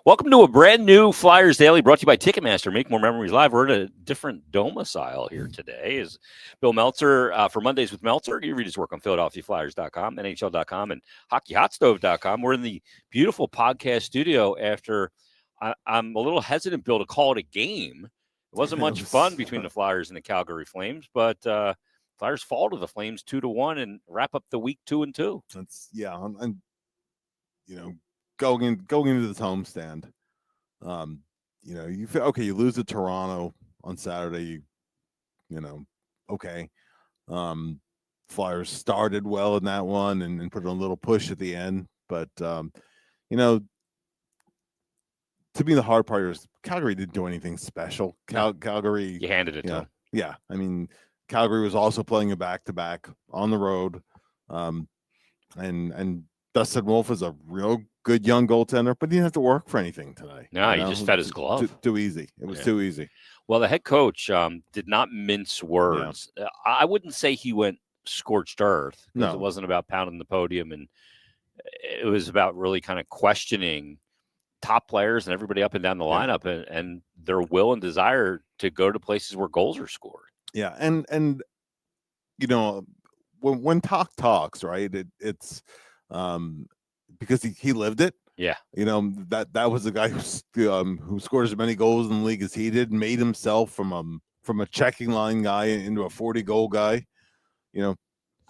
Welcome to a brand new Flyers Daily brought to you by Ticketmaster. Make more memories live. We're at a different domicile here today. Is Bill Meltzer for Mondays with Meltzer. You read his work on PhiladelphiaFlyers.com, NHL.com, and HockeyHotStove.com. We're in the beautiful podcast studio after I'm a little hesitant, Bill, to call it a game. It wasn't much fun between the Flyers and the Calgary Flames, but Flyers fall to the Flames 2-1 and wrap up the week 2-2. And going into this homestand, you feel okay. You lose to Toronto on Saturday. Okay. Flyers started well in that one and put a little push at the end, but to me the hard part is Calgary didn't do anything special. Calgary, you handed it to them. Yeah, I mean Calgary was also playing a back-to-back on the road, and Dustin Wolf is a real good young goaltender, but he didn't have to work for anything today. No, he just fed his glove. Too easy. It was too easy. Well, the head coach did not mince words. Yeah. I wouldn't say he went scorched earth, because it wasn't about pounding the podium, and it was about really kind of questioning top players and everybody up and down the lineup and their will and desire to go to places where goals are scored. Yeah, and when talk talks, right? It's because he lived it. Yeah, that was the guy who scored as many goals in the league as he did, made himself from a checking line guy into a 40-goal guy,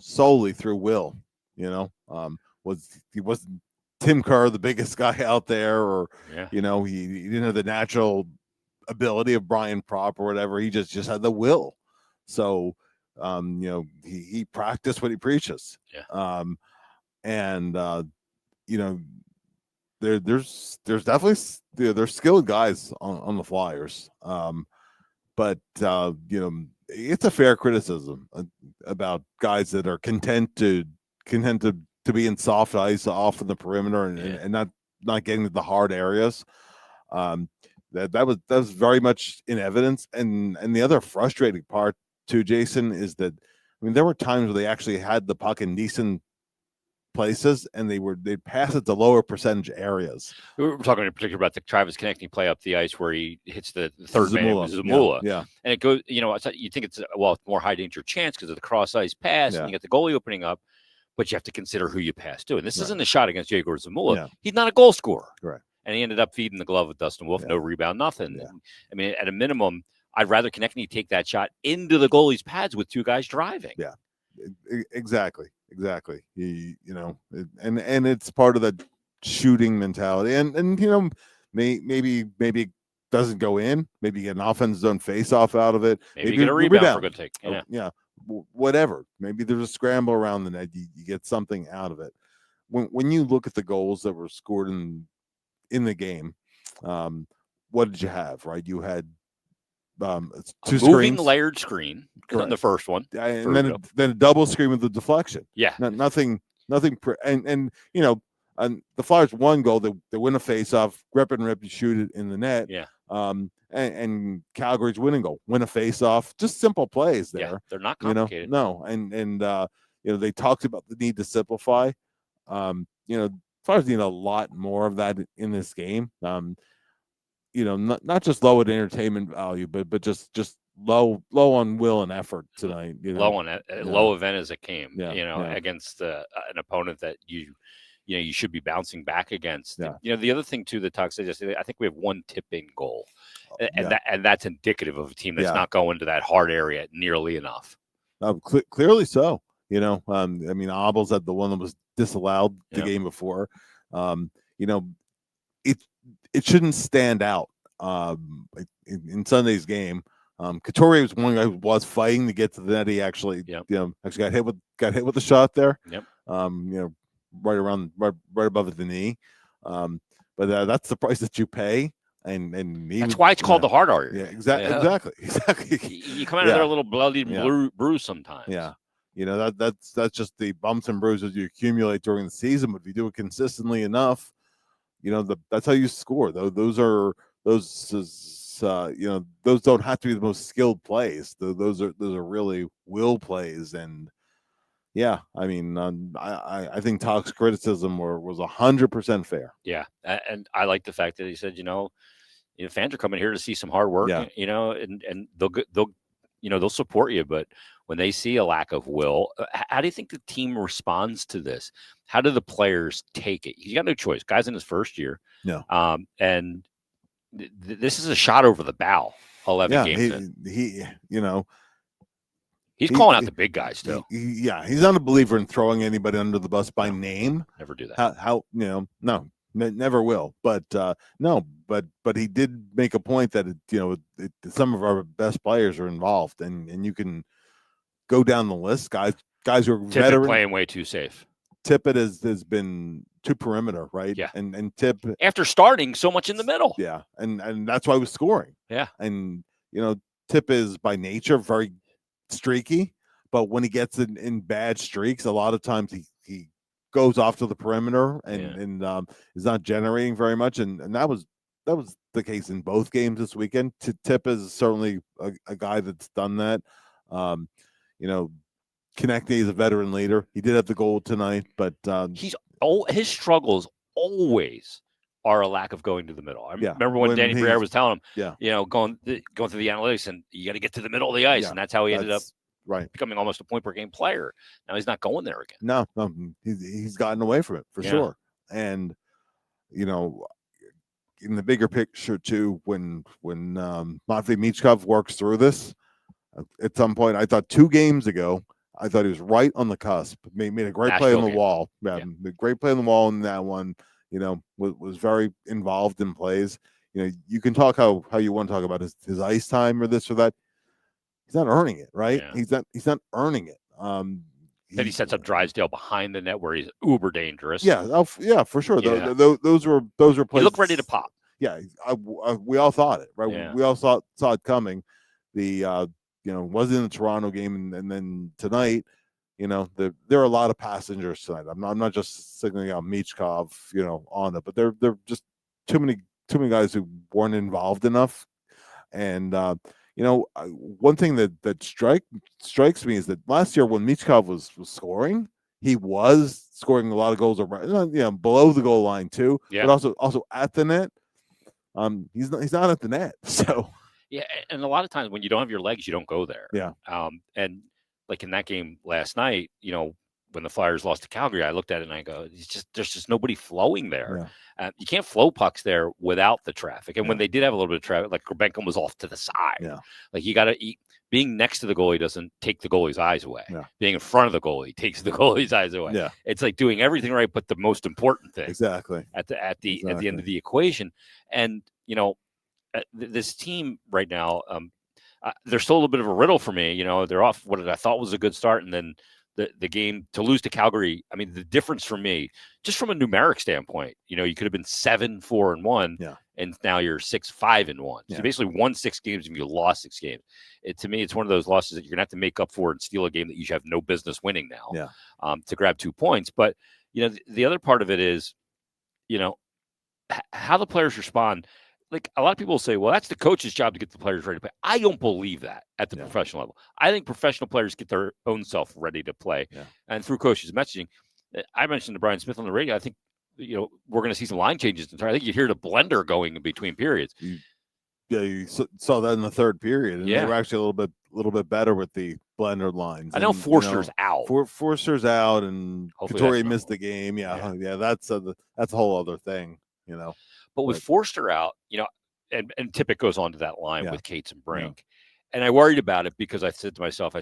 solely through will. He wasn't Tim Kerr, the biggest guy out there, or he didn't have the natural ability of Brian Propp or whatever. He just had the will. So he practiced what he preaches. Yeah. There's definitely there's skilled guys on the Flyers, but it's a fair criticism about guys that are content to be in soft ice off in the perimeter and not getting to the hard areas. That was very much in evidence, and the other frustrating part too, Jason, is that there were times where they actually had the puck in decent places and they'd pass it to lower percentage areas. We're talking in particular about the Travis Konechny play up the ice where he hits the third man, Zamula. Yeah. And it goes, you think it's more high danger chance because of the cross ice pass and you get the goalie opening up, but you have to consider who you pass to. And this isn't a shot against Yegor Zamula. Yeah. He's not a goal scorer. Right. And he ended up feeding the glove with Dustin Wolf, no rebound, nothing. Yeah. At a minimum, I'd rather Konechny take that shot into the goalie's pads with two guys driving. Yeah, exactly. And it's part of the shooting mentality. And maybe it doesn't go in. Maybe you get an offense zone face-off out of it. Maybe you get a rebound for a good take. Yeah. Whatever. Maybe there's a scramble around the net. You get something out of it. When you look at the goals that were scored in the game, what did you have? Right, you had two moving screens, layered screen on the first one, and then a double screen with the deflection. Yeah, nothing. And the Flyers one goal, they win a face-off, rip and rip, you shoot it in the net. Yeah. And Calgary's winning goal, win a face-off, just simple plays there. Yeah, they're not complicated. No, and they talked about the need to simplify. Flyers need a lot more of that in this game. Not just low at entertainment value, but just low on will and effort tonight. Low on it, low event as it came. Against an opponent that you should be bouncing back against. Yeah. The other thing too that Tuck said yesterday, I think we have one tip-in goal, and that's indicative of a team that's not going to that hard area nearly enough. Clearly so. Abels had the one that was disallowed the game before. It shouldn't stand out in Sunday's game. Couturier was one guy who was fighting to get to the net. He actually got hit with the shot there. Yep. Right above the knee. But that's the price that you pay. And that's why it's called the hard area. Yeah, exactly. You come out of there a little bloody bruise sometimes. Yeah. That's just the bumps and bruises you accumulate during the season. But if you do it consistently enough, that's how you score. Those don't have to be the most skilled plays. Those are really will plays, and Yeah, I mean, I think Talk's criticism was 100% fair. Yeah, and I like the fact that he said, fans are coming here to see some hard work, Yeah. and they'll support you, but when they see a lack of will, how do you think the team responds to this? How do the players take it? He's got no choice. Guy's in his first year. No. And this is a shot over the bow. 11 games in. He's calling out the big guys too. He's not a believer in throwing anybody under the bus by name. Never do that. No, never will. But but he did make a point that some of our best players are involved, and you can go down the list, guys who are veteran, playing way too safe. Tippett has been too perimeter, right? Yeah, and Tip after starting so much in the middle. Yeah, and that's why he was scoring. Yeah, and Tip is by nature very streaky, but when he gets in bad streaks, a lot of times he goes off to the perimeter and is not generating very much, and that was the case in both games this weekend. Tip is certainly a guy that's done that. Konechny is a veteran leader. He did have the goal tonight, but his struggles always are a lack of going to the middle. I remember when Danny Briere was telling him, going through the analytics, and you got to get to the middle of the ice, and that's how he ended up becoming almost a point per game player. Now he's not going there again. No, he's gotten away from it for sure. And in the bigger picture too, when Matvei Michkov works through this, at some point, I thought 2 games ago, I thought he was right on the cusp. Made a great play on the wall. Yeah, great play on the wall in that one. Was very involved in plays. You can talk how you want to talk about his ice time or this or that. He's not earning it, right? Yeah. He's not earning it. Then he sets up Drysdale behind the net where he's uber dangerous. Yeah, for sure. Yeah. Those were plays. He looked ready to pop. Yeah, we all thought it, right? Yeah. We all saw it coming. The was in the Toronto game, and then tonight, there are a lot of passengers tonight. I'm not just signaling out Michkov, on it, but they're just too many guys who weren't involved enough. And one thing that strikes me is that last year when Michkov was scoring, he was scoring a lot of goals around, below the goal line too, but also at the net. He's not at the net, so. Yeah, and a lot of times when you don't have your legs, you don't go there. Yeah. And like in that game last night, when the Flyers lost to Calgary, I looked at it and I go, there's just nobody flowing there. Yeah. You can't flow pucks there without the traffic. And when they did have a little bit of traffic, like Grebenko was off to the side. Yeah. Like you got to being next to the goalie doesn't take the goalie's eyes away. Yeah. Being in front of the goalie takes the goalie's eyes away. Yeah. It's like doing everything right, but the most important thing exactly at the end of the equation. And this team right now, they're still a little bit of a riddle for me. They're off what I thought was a good start, and then the game to lose to Calgary. I mean, the difference for me, just from a numeric standpoint, you could have been 7-4-1, and now you're 6-5-1. So you basically won 6 games and you lost 6 games. To me, it's one of those losses that you're gonna have to make up for and steal a game that you have no business winning now. To grab 2 points. But the other part of it is, how the players respond. Like a lot of people say, well, that's the coach's job to get the players ready to play. I don't believe that at the professional level. I think professional players get their own self ready to play. Yeah. And through coaches' messaging, I mentioned to Brian Smith on the radio, I think, we're going to see some line changes. I think you hear the blender going in between periods. You saw that in the third period. And they were actually a little bit better with the blender lines. I know Foerster's out. Foerster's out, and Couturier missed the game. Yeah, that's a whole other thing, But with Foerster out, and Tippett goes on to that line with Cates and Brink. Yeah. And I worried about it because I said to myself,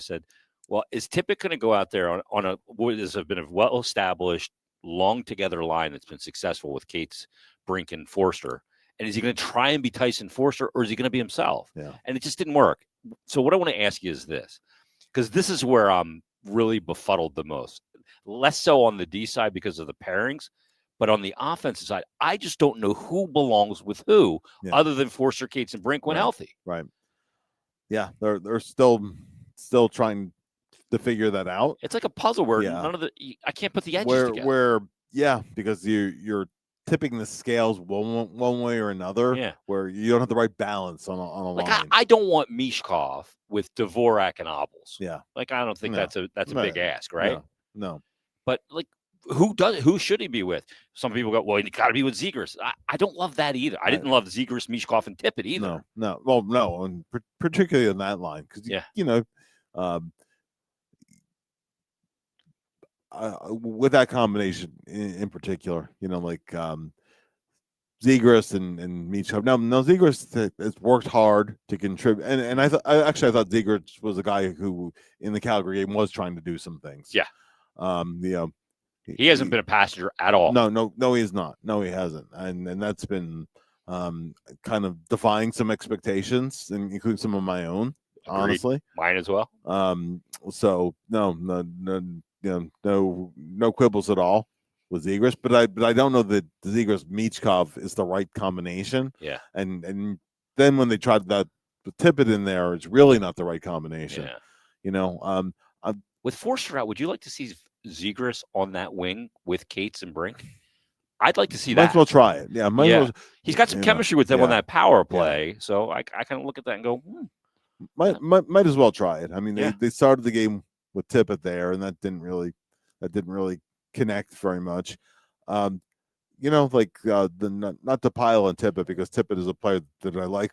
well, is Tippett going to go out there on what has been a well-established, long-together line that's been successful with Cates, Brink, and Foerster? And is he going to try and be Tyson Foerster, or is he going to be himself? Yeah. And it just didn't work. So what I want to ask you is this, because this is where I'm really befuddled the most. Less so on the D side because of the pairings, but on the offensive side, I just don't know who belongs with who other than Foerster, Cates, and Brink when healthy. Right. Yeah, they're still trying to figure that out. It's like a puzzle where I can't put the edges together. Because you're tipping the scales one way or another. Where you don't have the right balance on a line. I don't want Michkov with Dvorak and Obels. Yeah. Like I don't think that's a big ask, right? No. But like, who should he be with? Some people go, well, he got to be with Zegras. I don't love that either. I didn't love Zegras, Michkov, and Tippett either. No. Well, no, and particularly on that line because you know, with that combination in particular, you know, like Zegras and Michkov. Now Zegras has worked hard to contribute, and I thought Zegras was a guy who in the Calgary game was trying to do some things. Yeah. You know, he hasn't been a passenger at all. No, he's not. No, he hasn't, and that's been kind of defying some expectations, and including some of my own. Agreed. Honestly, mine as well. So no, you know, no quibbles at all with Zegras, but I don't know that Zegras Michkov is the right combination. Yeah, and then when they tried that with Tippett in there, it's really not the right combination. Yeah. You know, with Foerster out, would you like to see Zegras on that wing with Cates and Brink? I'd like to see that. Might as well try it. Yeah, well, he's got some chemistry with them on that power play, so I kind of look at that and go, might as well try it. I mean, they started the game with Tippett there, and that didn't really connect very much. You know, like not to pile on Tippett, because Tippett is a player that I like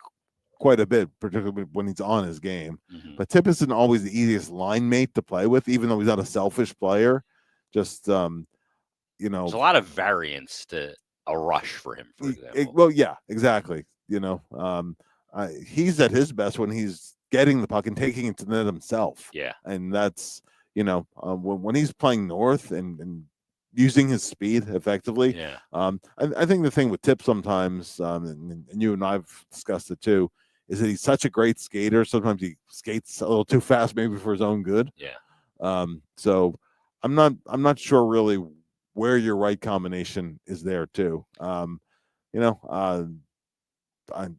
quite a bit, particularly when he's on his game. Mm-hmm. But Tippett isn't always the easiest line mate to play with, even though he's not a selfish player. Just you know, there's a lot of variance to a rush for him, for example. Well, yeah, exactly. You know, he's at his best when he's getting the puck and taking it to the net himself. Yeah, and that's, you know, when he's playing north and using his speed effectively. Yeah. I think the thing with Tip sometimes, and you and I've discussed it too, is that he's such a great skater. Sometimes he skates a little too fast, maybe for his own good. Yeah. So I'm not sure really where your right combination is there too. You know, I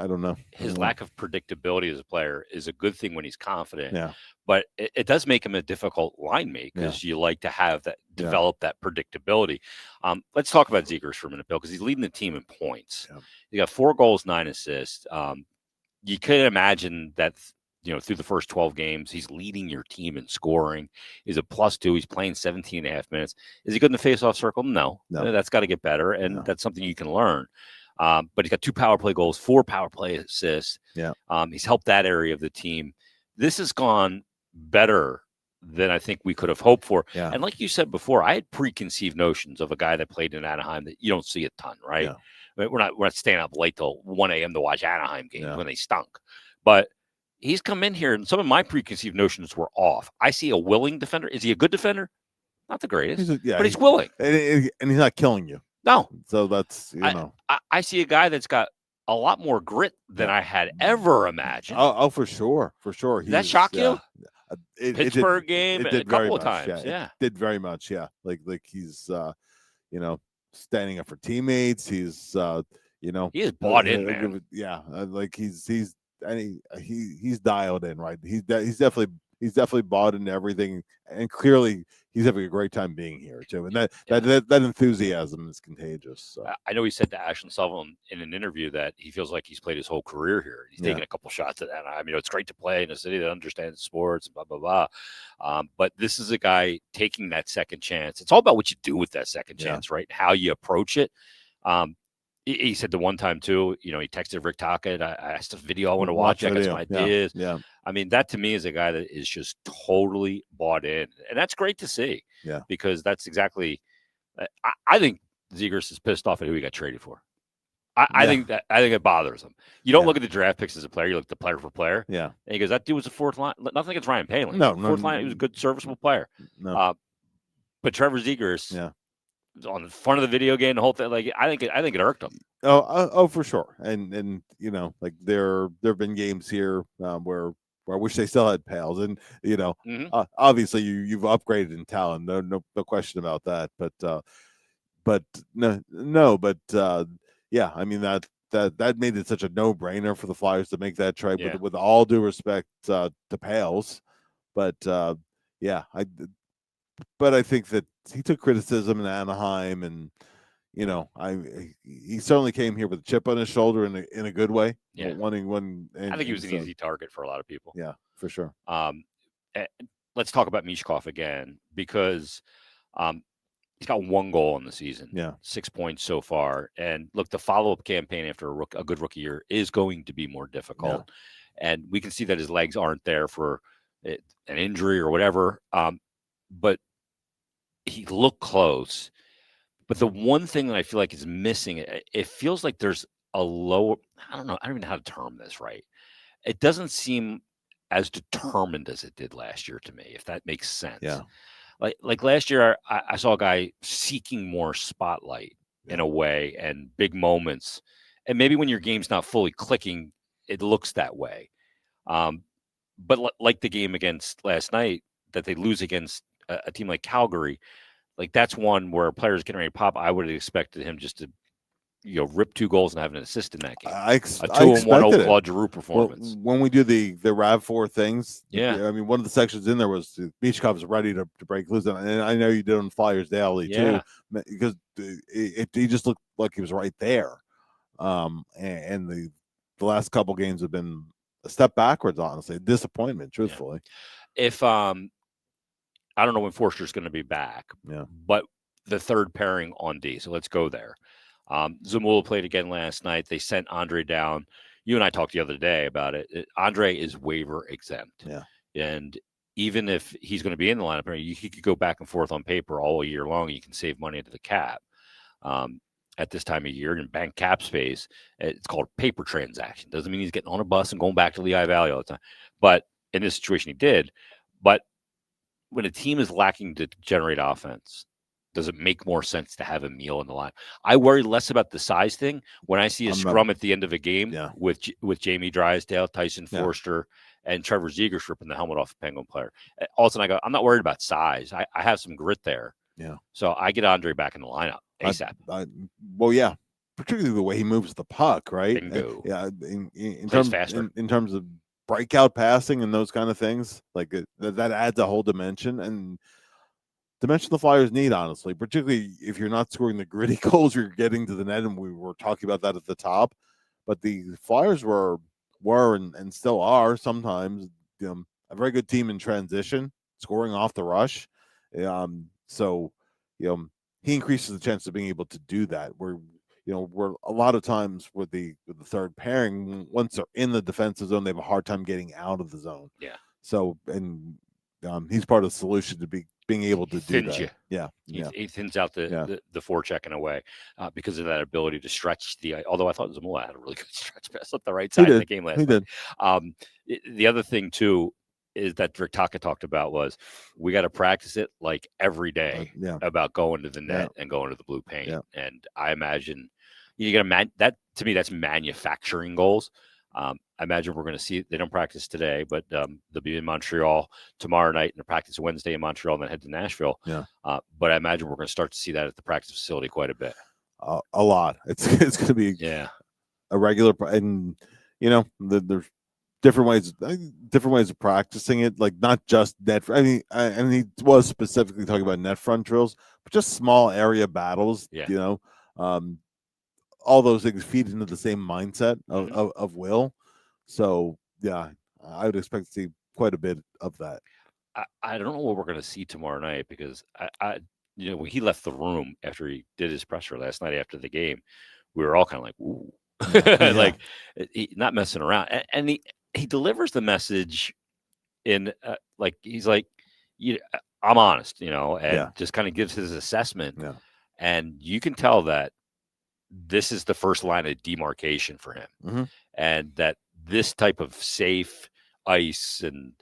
don't know. His lack of predictability as a player is a good thing when he's confident. Yeah. But it does make him a difficult line mate, because you like to have that, develop that predictability. Let's talk about Zegras for a minute, Bill, because he's leading the team in points. Yeah. He got 4 goals, 9 assists. You could imagine that, you know, through the first 12 games, he's leading your team in scoring. He's a +2. He's playing 17 and a half minutes. Is he good in the faceoff circle? No. That's got to get better, and that's something you can learn. But he's got 2 power play goals, 4 power play assists. Yeah. He's helped that area of the team. This has gone better than I think we could have hoped for. Yeah. And like you said before, I had preconceived notions of a guy that played in Anaheim that you don't see a ton, right? Yeah. I mean, we're not staying up late till 1 a.m. to watch Anaheim games when they stunk. But he's come in here, and some of my preconceived notions were off. I see a willing defender. Is he a good defender? Not the greatest, but he's willing. And he's not killing you. No. So that's, you know. I see a guy that's got a lot more grit than I had ever imagined. Oh, for sure. For sure. Did that shock you? Pittsburgh game it did a couple of times. Yeah. It did very much. Yeah. Like he's, you know, standing up for teammates. He's, you know. He is bought in, man. Yeah. Like he's dialed in, right? He's definitely bought into everything, and clearly he's having a great time being here too. And that enthusiasm is contagious. So. I know he said to Ashland Sullivan in an interview that he feels like he's played his whole career here. He's taken a couple shots at that. I mean, it's great to play in a city that understands sports, blah blah blah. But this is a guy taking that second chance. It's all about what you do with that second chance, right? How you approach it. He said the one time too, you know, he texted Rick Tocchet. I asked a video I want to watch. I got some ideas. Yeah. I mean, that to me is a guy that is just totally bought in, and that's great to see. Yeah. Because that's exactly. I think Zegras is pissed off at who he got traded for. I think it bothers him. You don't look at the draft picks as a player; you look at the player for player. Yeah. And he goes, "That dude was a fourth line. Nothing against Ryan Poehling. No, fourth line. He was a good, serviceable player. No. But Trevor Zegras. Yeah. On the front of the video game, the whole thing, like I think it irked him. Oh, for sure. And you know, like there have been games here where I wish they still had Pales, and you know, obviously you've upgraded in talent, no question about that. But yeah, I mean that made it such a no-brainer for the Flyers to make that trade. With all due respect to Pales, but yeah, I think that he took criticism in Anaheim, and you know, he certainly came here with a chip on his shoulder in a good way. Yeah, wanting one. I think he was an easy target for a lot of people. Yeah, for sure. let's talk about Michkov again because he's got 1 goal in the season. Yeah. 6 points so far. And look, the follow-up campaign after a good rookie year is going to be more difficult. And we can see that his legs aren't there for an injury or whatever. But he looked close. But the one thing that I feel like is missing, it feels like there's a lower, I don't even know how to term this right. It doesn't seem as determined as it did last year to me, if that makes sense. Yeah. Like last year, I saw a guy seeking more spotlight in a way and big moments. And maybe when your game's not fully clicking, it looks that way. But like the game against last night that they lose against a team like Calgary, like that's one where players getting ready to pop. I would have expected him just to, rip 2 goals and have an assist in that game. A 2-1 Claude Giroux performance. Well, when we do the RAV4 things, yeah. I mean, one of the sections in there was Michkov's ready to break loose, and I know you did on Flyers Daily too, because he just looked like he was right there. And the last couple games have been a step backwards, honestly, disappointment, truthfully. If I don't know when Foerster's going to be back, but the third pairing on D. So let's go there. Zamula played again last night. They sent Andre down. You and I talked the other day about it. Andre is waiver exempt. Yeah. And even if he's going to be in the lineup, he could go back and forth on paper all year long. And you can save money into the cap at this time of year and bank cap space. It's called paper transaction. Doesn't mean he's getting on a bus and going back to Lehigh Valley all the time. But in this situation, he did. But when a team is lacking to generate offense, does it make more sense to have a meal in the line? I worry less about the size thing when I see a scrum at the end of a game with Jamie Drysdale, Tyson Foerster, and Trevor Zegras ripping the helmet off a Penguin player. All of a sudden, I go, I'm not worried about size. I have some grit there. Yeah. So I get Andre back in the lineup ASAP. Particularly the way he moves the puck, right? Bingo. In terms of breakout passing and those kind of things, like that adds a whole dimension and dimension the Flyers need, honestly, particularly if you're not scoring the gritty goals, you're getting to the net, and we were talking about that at the top. But the Flyers were and still are sometimes a very good team in transition, scoring off the rush. So he increases the chance of being able to do that. We're a lot of times with the third pairing, once they're in the defensive zone, they have a hard time getting out of the zone. Yeah. So he's part of the solution to being able to do that. He thins out the forecheck in a way because of that ability to stretch the. Although I thought Zamula had a really good stretch pass up the right side in the game last night. The other thing too is that Rick Taka talked about was we got to practice it like every day about going to the net and going to the blue paint. And I imagine you got to that to me that's manufacturing goals. I imagine we're going to see they don't practice today, but they'll be in Montreal tomorrow night and they practice Wednesday in Montreal and then head to Nashville. But I imagine we're going to start to see that at the practice facility quite a bit. A lot. It's going to be a regular, and there's different ways of practicing it, like not just net. I mean, and he was specifically talking about net front drills, but just small area battles. All those things feed into the same mindset of Will. So I would expect to see quite a bit of that. I don't know what we're going to see tomorrow night because when he left the room after he did his presser last night after the game, we were all kind of like, ooh, like not messing around. And he delivers the message in like he's like, I'm honest, and just kind of gives his assessment. And you can tell that this is the first line of demarcation for him, and that this type of safe ice and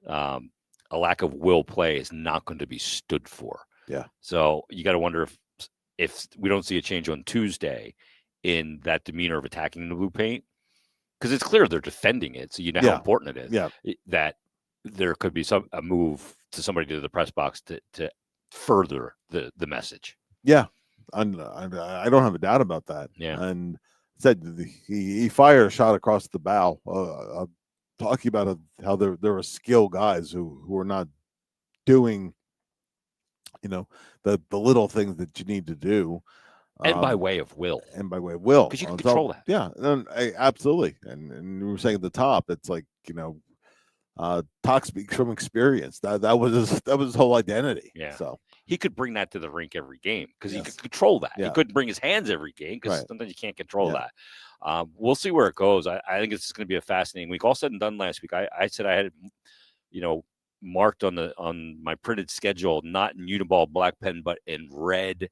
a lack of will play is not going to be stood for. So you got to wonder if we don't see a change on Tuesday in that demeanor of attacking the blue paint, because it's clear they're defending it. So you know how important it is that there could be a move to somebody to the press box to further the message. I don't have a doubt about that. And said he fired a shot across the bow, talking about how there are skilled guys who are not doing, the little things that you need to do, and by way of will, because you can control that. Absolutely. And we were saying at the top, it's like Talk speaks from experience. That was his whole identity. Yeah. So he could bring that to the rink every game because he Yes. could control that. Yeah. He couldn't bring his hands every game because Right. sometimes you can't control Yeah. that. We'll see where it goes. I think it's going to be a fascinating week. All said and done last week, I said I had, marked on my printed schedule, not in Uniball black pen, but in red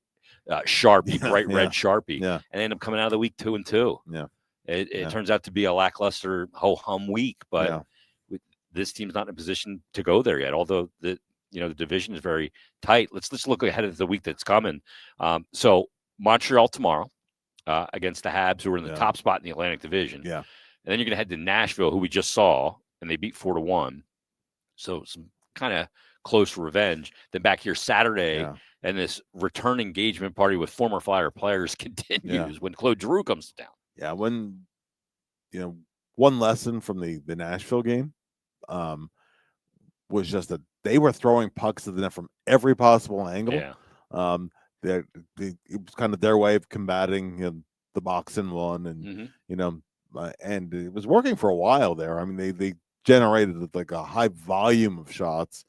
Sharpie, bright red Sharpie, Yeah. and end up coming out of the week 2-2. Yeah. It turns out to be a lackluster ho-hum week, but Yeah. this team's not in a position to go there yet. Although the division is very tight. Let's look ahead at the week that's coming. So Montreal tomorrow against the Habs, who are in the top spot in the Atlantic Division. Yeah. And then you're going to head to Nashville, who we just saw, and they beat 4-1. So some kind of close revenge. Then back here Saturday, and this return engagement party with former Flyer players continues when Claude Giroux comes to town. Yeah, when one lesson from the Nashville game was just that they were throwing pucks to the net from every possible angle. Yeah. It was kind of their way of combating the box and one, and and it was working for a while there. I mean, they generated like a high volume of shots.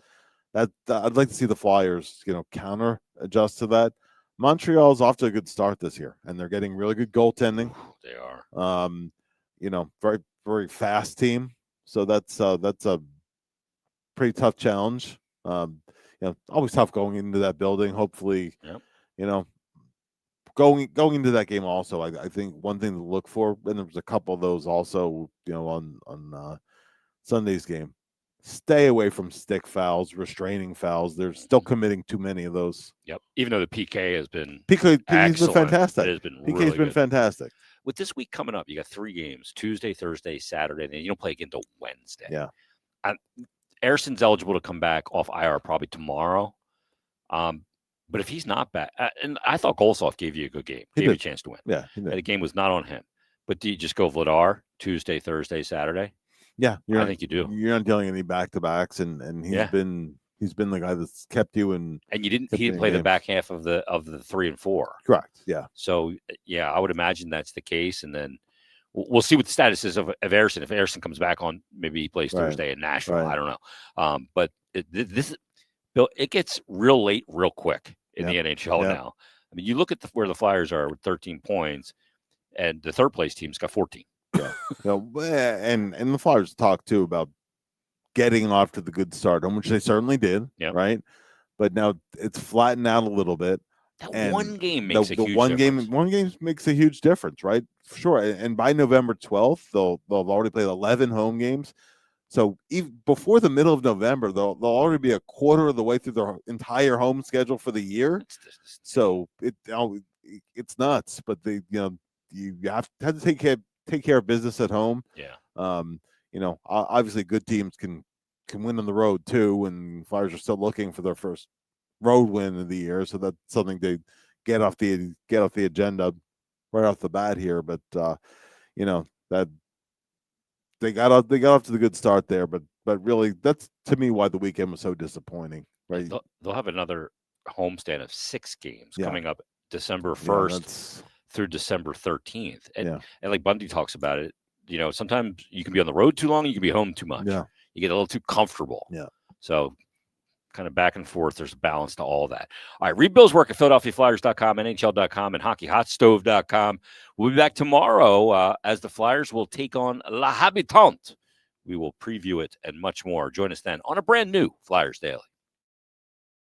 That I'd like to see the Flyers, counter adjust to that. Montreal's off to a good start this year, and they're getting really good goaltending. They are. Very, very fast team. So that's a pretty tough challenge. Always tough going into that building. Hopefully, going into that game also, I think one thing to look for, and there was a couple of those also, on Sunday's game. Stay away from stick fouls, restraining fouls. They're still committing too many of those. Yep. Even though the PK's been fantastic. It has been PK's really been good. fantastic. With this week coming up, you got 3 games: Tuesday, Thursday, Saturday, and then you don't play again until Wednesday. Yeah. Erson's eligible to come back off IR probably tomorrow. But if he's not back, and I thought Golsoff gave you a good game, gave you a chance to win. Yeah, he did. The game was not on him. But do you just go Vladar Tuesday, Thursday, Saturday? Yeah, I think you do. You're not dealing any back-to-backs, and he's been the guy that's kept you in. And he didn't play the back half of the 3 and 4. Correct. Yeah. So I would imagine that's the case, and then we'll see what the status is of Erson. If Erson comes back on, maybe he plays Thursday in Nashville. Right. I don't know. But this Bill, it gets real late, real quick in the NHL now. I mean, you look at where the Flyers are with 13 points, and the third place team's got 14. Yeah. And the Flyers talk too about getting off to the good start, which they certainly did. Yeah. Right. But now it's flattened out a little bit. That one game makes a huge difference. One game makes a huge difference, right? Sure. And by November 12th, they'll have already played 11 home games. So even before the middle of November, they'll already be a quarter of the way through their entire home schedule for the year. So it's nuts. But you have to take care of business at home. Yeah. Obviously good teams can win on the road too, and Flyers are still looking for their first road win of the year, so that's something to get off the agenda right off the bat here. But that they got off to the good start there, but really that's to me why the weekend was so disappointing. Right? They'll have another homestand of 6 games coming up December 1st through December 13th, and like Bundy talks about it. Sometimes you can be on the road too long, you can be home too much. Yeah. You get a little too comfortable. Yeah. So kind of back and forth. There's a balance to all that. All right. Read Bill's work at PhiladelphiaFlyers.com, NHL.com, and HockeyHotStove.com. We'll be back tomorrow as the Flyers will take on La Habitante. We will preview it and much more. Join us then on a brand new Flyers Daily.